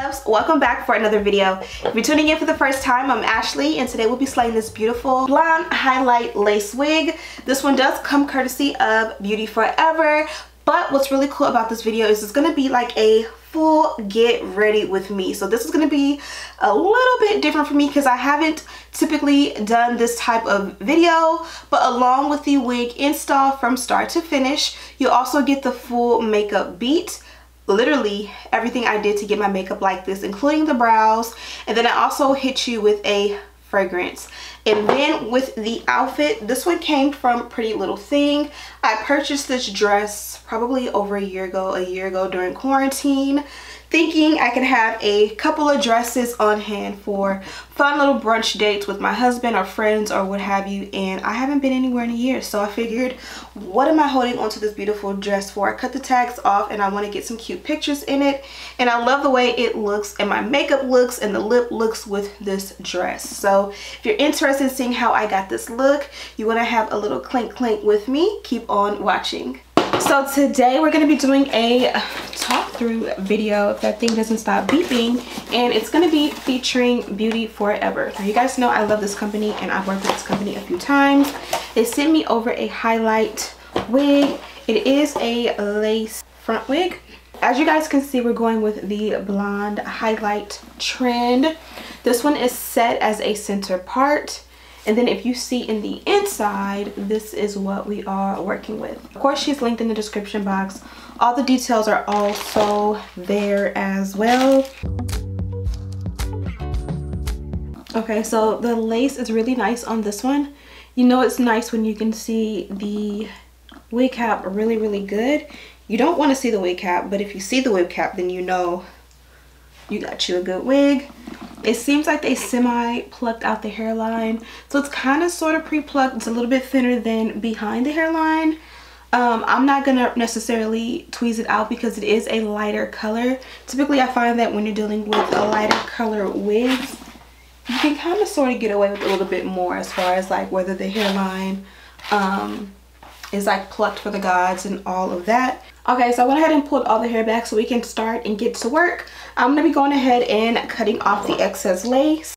loves, welcome back for another video. If you're tuning in for the first time, I'm Ashley, and today we'll be slaying this beautiful blonde highlight lace wig. This one does come courtesy of Beauty Forever, but what's really cool about this video is it's going to be like a full get ready with me. So this is going to be a little bit different for me because I haven't typically done this type of video, but along with the wig install from start to finish, you also get the full makeup beat. Literally everything I did to get my makeup like this, including the brows, and then I also hit you with a fragrance. And then with the outfit, this one came from Pretty Little Thing. I purchased this dress probably over a year ago during quarantine, thinking I could have a couple of dresses on hand for fun little brunch dates with my husband or friends or what have you, and I haven't been anywhere in a year, so I figured, what am I holding onto this beautiful dress for? I cut the tags off and I want to get some cute pictures in it, and I love the way it looks and my makeup looks and the lip looks with this dress. So if you're interested in seeing how I got this look, you want to have a little clink clink with me, keep on watching. So today we're going to be doing a talk through video, if that thing doesn't stop beeping, and it's going to be featuring Beauty Forever. Now you guys know I love this company and I've worked with this company a few times. They sent me over a highlight wig. It is a lace front wig. As you guys can see, we're going with the blonde highlight trend. This one is set as a center part. And then if you see in the inside, this is what we are working with. Of course, she's linked in the description box. All the details are also there as well. Okay, so the lace is really nice on this one. You know it's nice when you can see the wig cap really good. You don't want to see the wig cap, but if you see the wig cap, then you know you got you a good wig. It seems like they semi-plucked out the hairline, so it's kind of sort of pre-plucked. It's a little bit thinner than behind the hairline. I'm not gonna necessarily tweeze it out because it is a lighter color. Typically I find that when you're dealing with a lighter color wigs, you can kind of sort of get away with a little bit more as far as like whether the hairline is like plucked for the gods and all of that. Okay, so I went ahead and pulled all the hair back so we can start and get to work. I'm going to be going ahead and cutting off the excess lace.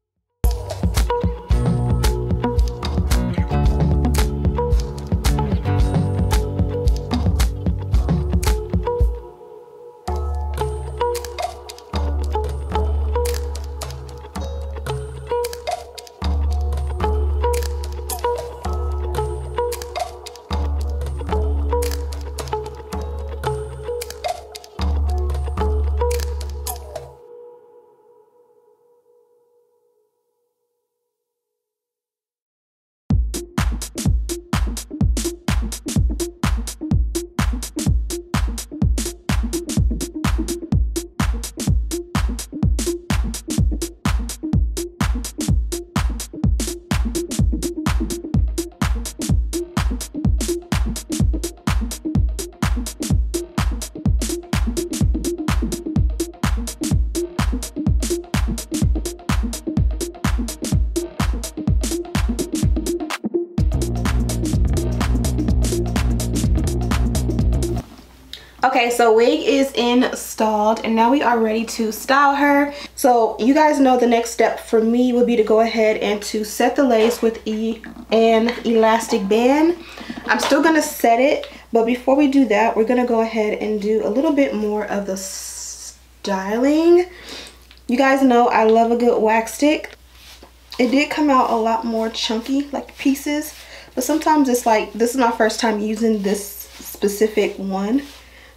Okay, so wig is installed and now we are ready to style her. So you guys know the next step for me would be to go ahead and to set the lace with an elastic band. I'm still gonna set it, but before we do that, we're gonna go ahead and do a little bit more of the styling. You guys know I love a good wax stick. It did come out a lot more chunky, like pieces, but sometimes it's like, this is my first time using this specific one.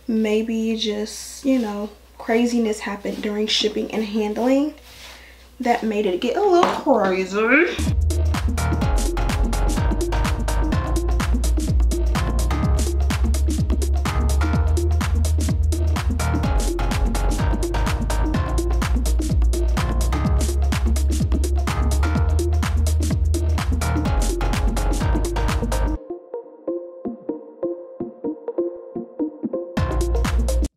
Maybe just, you know, craziness happened during shipping and handling that made it get a little crazy.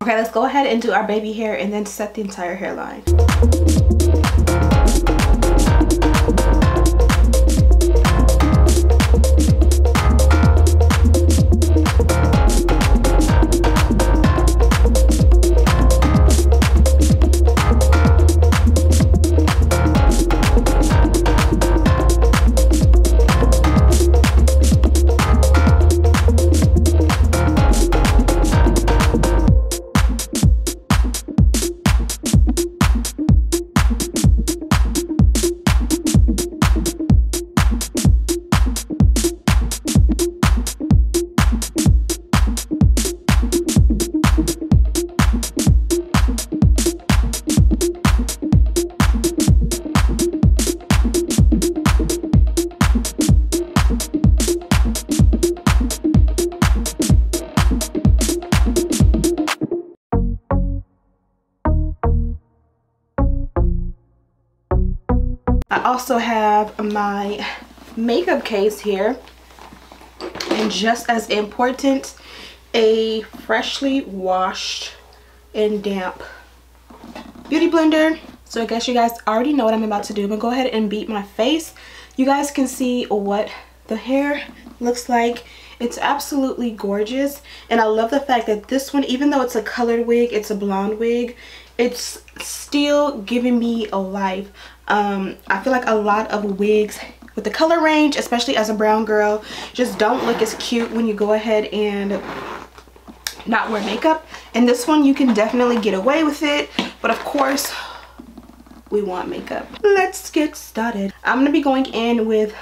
Okay, let's go ahead and do our baby hair and then set the entire hairline. I also have my makeup case here, and just as important, a freshly washed and damp beauty blender. So I guess you guys already know what I'm about to do. I'm gonna go ahead and beat my face. You guys can see what the hair looks like. It's absolutely gorgeous, and I love the fact that this one, even though it's a colored wig, it's a blonde wig, it's still giving me a life. I feel like a lot of wigs with the color range, especially as a brown girl, just don't look as cute when you go ahead and not wear makeup. And this one, you can definitely get away with it, but of course we want makeup. Let's get started. I'm gonna be going in with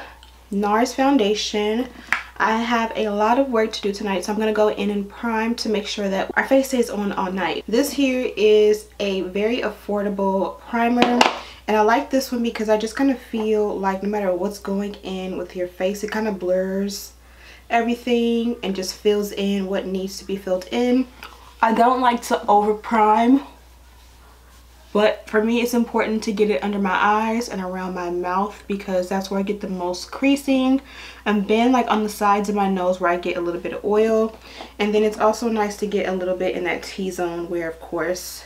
NARS foundation. I have a lot of work to do tonight, so I'm gonna go in and prime to make sure that our face stays on all night. This here is a very affordable primer, and I like this one because I just kind of feel like no matter what's going in with your face, it kind of blurs everything and just fills in what needs to be filled in. I don't like to over prime, but for me it's important to get it under my eyes and around my mouth because that's where I get the most creasing, and then like on the sides of my nose where I get a little bit of oil. And then it's also nice to get a little bit in that T-zone where of course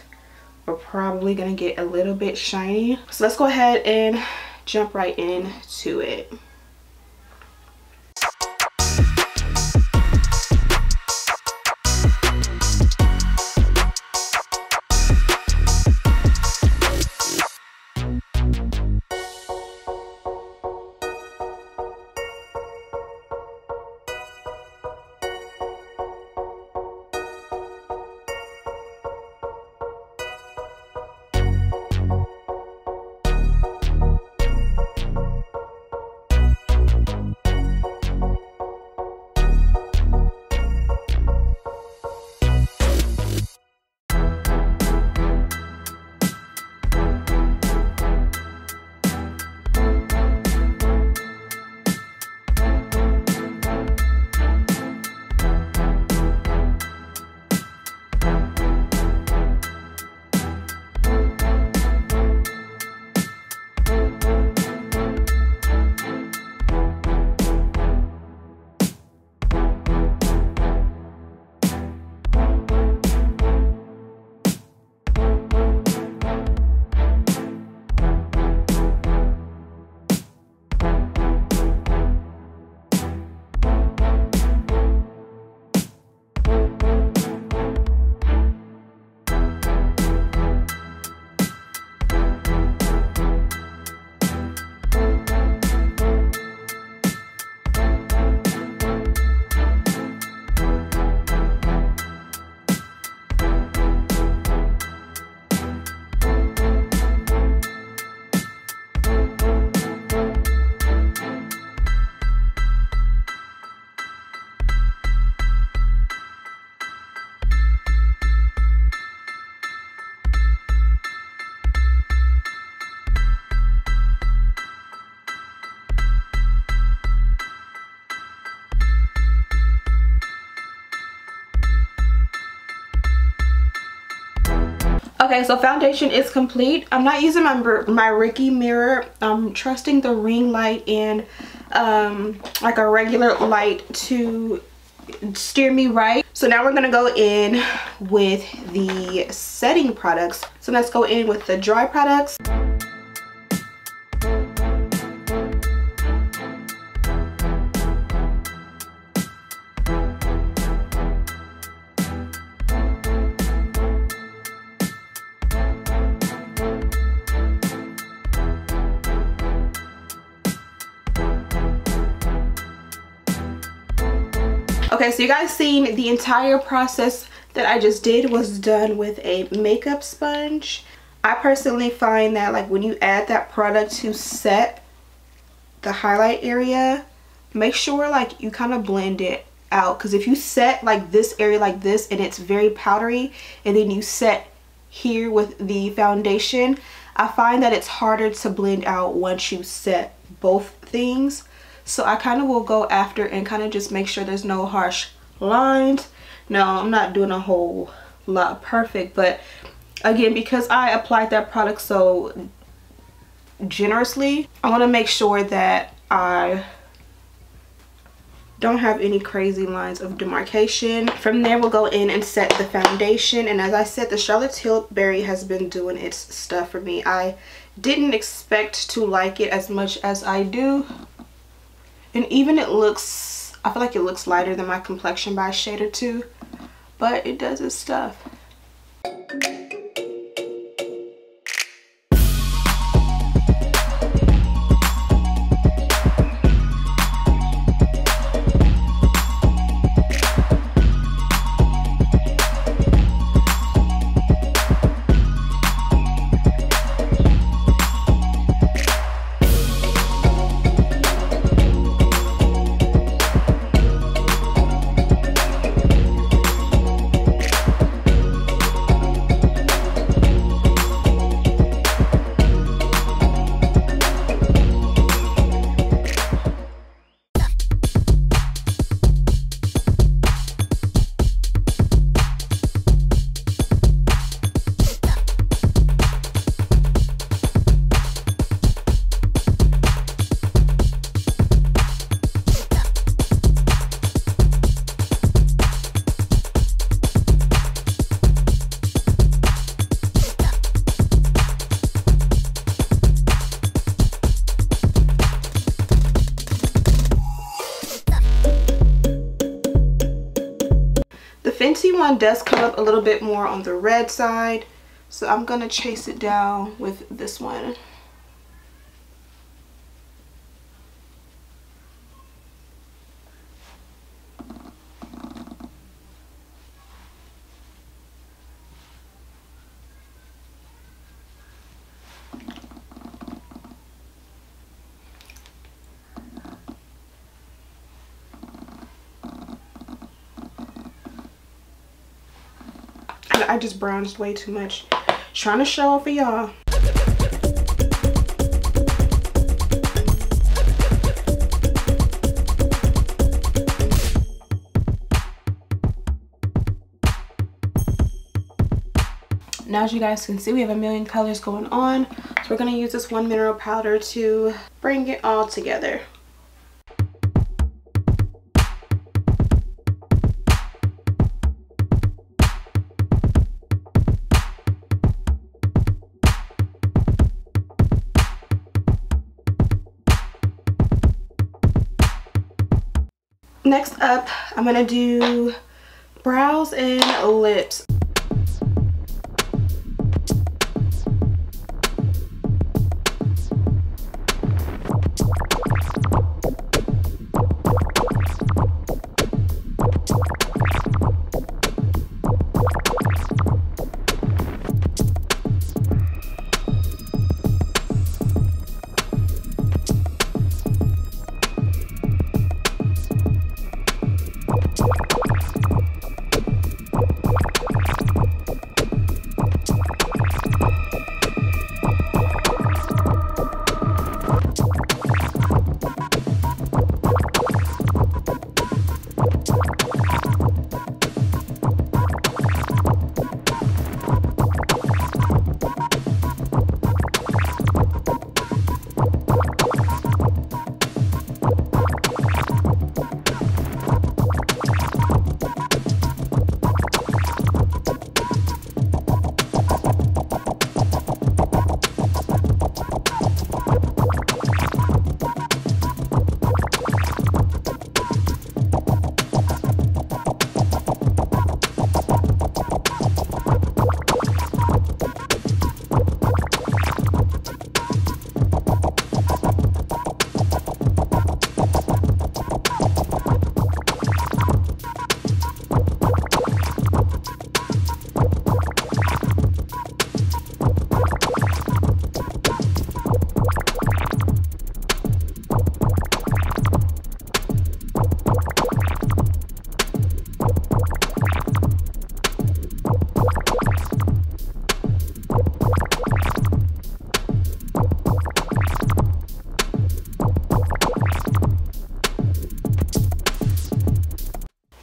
we're probably gonna get a little bit shiny. So let's go ahead and jump right into it. Okay, so foundation is complete. I'm not using my Ricky mirror. I'm trusting the ring light and like a regular light to steer me right. So now we're gonna go in with the setting products. So let's go in with the dry products. Okay, so you guys seen the entire process that I just did was done with a makeup sponge. I personally find that like when you add that product to set the highlight area, make sure like you kind of blend it out, because if you set like this area like this and it's very powdery and then you set here with the foundation, I find that it's harder to blend out once you set both things. So I kind of will go after and kind of just make sure there's no harsh lines. No, I'm not doing a whole lot perfect, but again, because I applied that product so generously. I want to make sure that I don't have any crazy lines of demarcation. From there, we'll go in and set the foundation. And as I said, the Charlotte Tilbury has been doing its stuff for me. I didn't expect to like it as much as I do. And even it looks, I feel like it looks lighter than my complexion by a shade or two. But it does its stuff. Fenty one does come up a little bit more on the red side, so I'm gonna chase it down with this one. I just bronzed way too much. Trying to show off for y'all. Now, as you guys can see, we have a million colors going on. So we're going to use this one mineral powder to bring it all together. Next up, I'm gonna do brows and lips.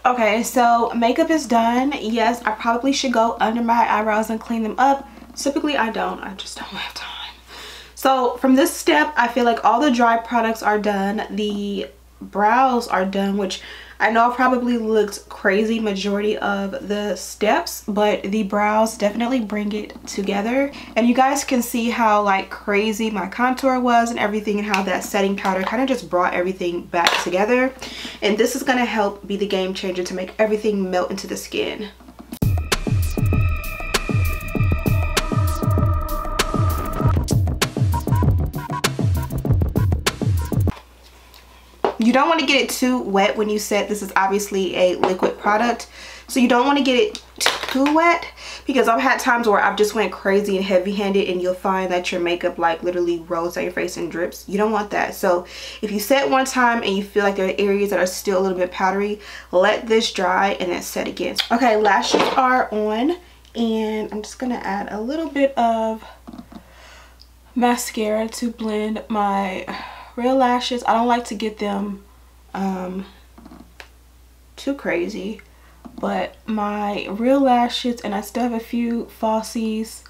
Okay, so makeup is done. Yes, I probably should go under my eyebrows and clean them up. Typically I don't, I just don't have time. So from this step, I feel like all the dry products are done. The brows are done, which I know probably looks crazy majority of the steps, but the brows definitely bring it together. And you guys can see how like crazy my contour was and everything, and how that setting powder kind of just brought everything back together. And this is going to help be the game changer to make everything melt into the skin. You don't want to get it too wet when you set. This is obviously a liquid product, so you don't want to get it too wet, because I've had times where I've just went crazy and heavy-handed and you'll find that your makeup like literally rolls down your face and drips. You don't want that. So if you set one time and you feel like there are areas that are still a little bit powdery, let this dry and then set again. Okay, lashes are on, and I'm just gonna add a little bit of mascara to blend my real lashes. I don't like to get them too crazy, but my real lashes, and I still have a few falsies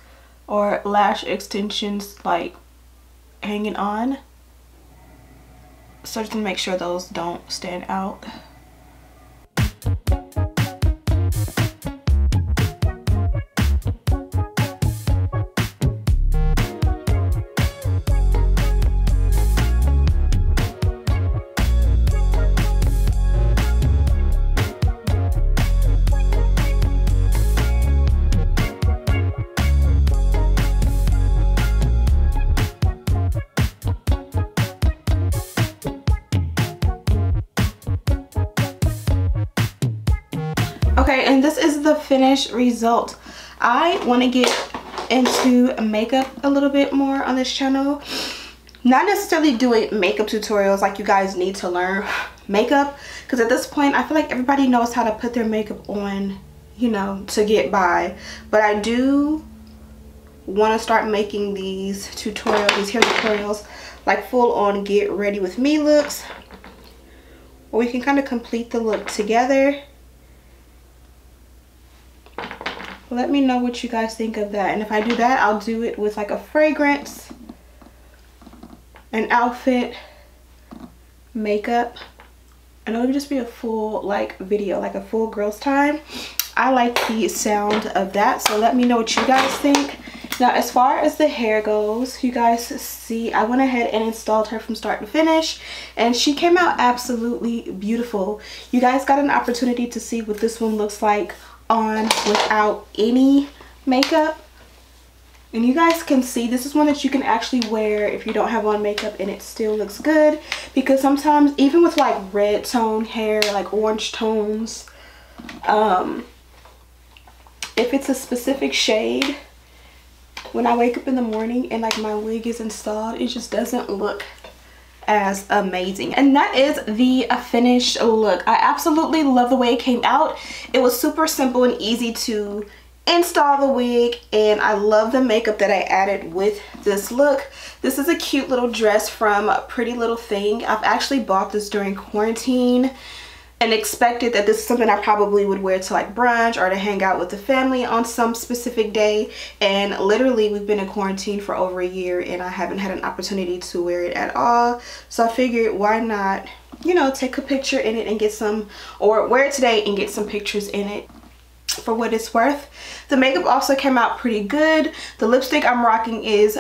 or lash extensions like hanging on, so just to make sure those don't stand out. Okay, and this is the finished result. I want to get into makeup a little bit more on this channel. Not necessarily doing makeup tutorials like you guys need to learn makeup, because at this point I feel like everybody knows how to put their makeup on, you know, to get by. But I do want to start making these tutorials, these hair tutorials, like full on get ready with me looks, where we can kind of complete the look together. Let me know what you guys think of that. And if I do that, I'll do it with like a fragrance, an outfit, makeup, and it'll just be a full like video, like a full girls time. I like the sound of that, so let me know what you guys think. Now as far as the hair goes, you guys see I went ahead and installed her from start to finish, and she came out absolutely beautiful. You guys got an opportunity to see what this one looks like on without any makeup, and you guys can see this is one that you can actually wear if you don't have on makeup and it still looks good, because sometimes even with like red tone hair, like orange tones, if it's a specific shade, when I wake up in the morning and like my wig is installed, it just doesn't look as amazing. And that is the finished look. I absolutely love the way it came out. It was super simple and easy to install the wig, and I love the makeup that I added with this look. This is a cute little dress from Pretty Little Thing. I've actually bought this during quarantine and expected that this is something I probably would wear to like brunch or to hang out with the family on some specific day. And literally we've been in quarantine for over a year and I haven't had an opportunity to wear it at all. So I figured why not, you know, take a picture in it and get some, or wear it today and get some pictures in it for what it's worth. The makeup also came out pretty good. The lipstick I'm rocking is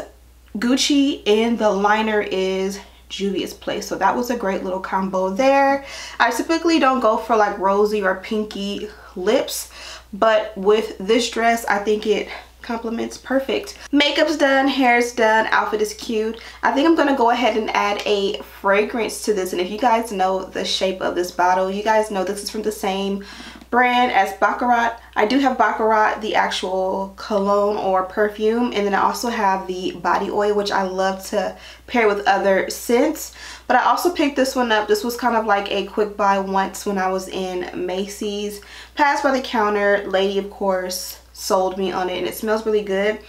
Gucci and the liner is Juvia's Place, so that was a great little combo there. I typically don't go for like rosy or pinky lips, but with this dress I think it complements perfect. Makeup's done, hair's done, outfit is cute. I think I'm gonna go ahead and add a fragrance to this, and if you guys know the shape of this bottle, you guys know this is from the same brand as Baccarat. I do have Baccarat, the actual cologne or perfume, and then I also have the body oil, which I love to pair with other scents. But I also picked this one up. This was kind of like a quick buy once when I was in Macy's. Passed by the counter, lady of course sold me on it, and it smells really good.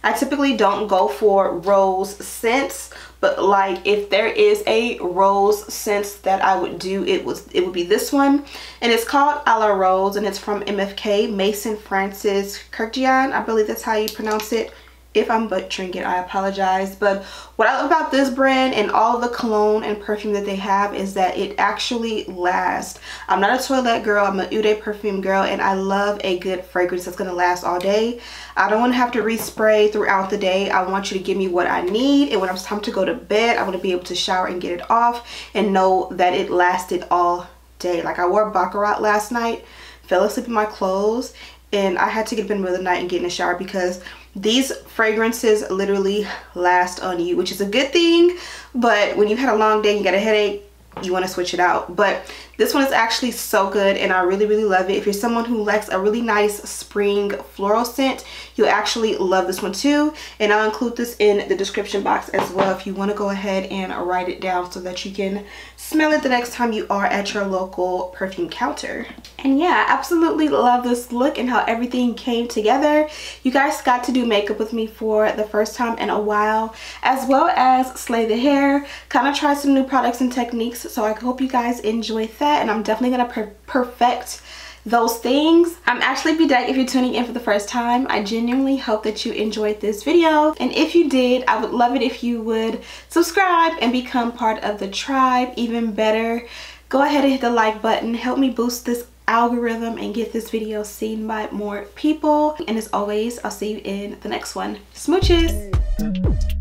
I typically don't go for rose scents, but like if there is a rose scent that I would do, it would be this one, and it's called A La Rose, and it's from MFK, Mason Francis Kurkdjian. I believe that's how you pronounce it. If I'm butchering it, I apologize. But what I love about this brand and all of the cologne and perfume that they have is that it actually lasts. I'm not a toilet girl, I'm an Eau de perfume girl, and I love a good fragrance that's gonna last all day. I don't want to have to respray throughout the day. I want you to give me what I need, and when it's time to go to bed, I want to be able to shower and get it off and know that it lasted all day. Like, I wore Baccarat last night, fell asleep in my clothes, and I had to get up in the middle of the night and get in the shower because these fragrances literally last on you, which is a good thing. But when you've had a long day and you got a headache, you want to switch it out. But this one is actually so good, and I really love it. If you're someone who likes a really nice spring floral scent, you'll actually love this one too. And I'll include this in the description box as well if you want to go ahead and write it down so that you can smell it the next time you are at your local perfume counter. And yeah, I absolutely love this look and how everything came together. You guys got to do makeup with me for the first time in a while, as well as slay the hair, kind of try some new products and techniques. So I hope you guys enjoyed that, and I'm definitely gonna perfect those things. I'm Ashley Bedeck if you're tuning in for the first time. I genuinely hope that you enjoyed this video, and if you did, I would love it if you would subscribe and become part of the tribe. Even better, go ahead and hit the like button. Help me boost this algorithm and get this video seen by more people. And as always, I'll see you in the next one. Smooches!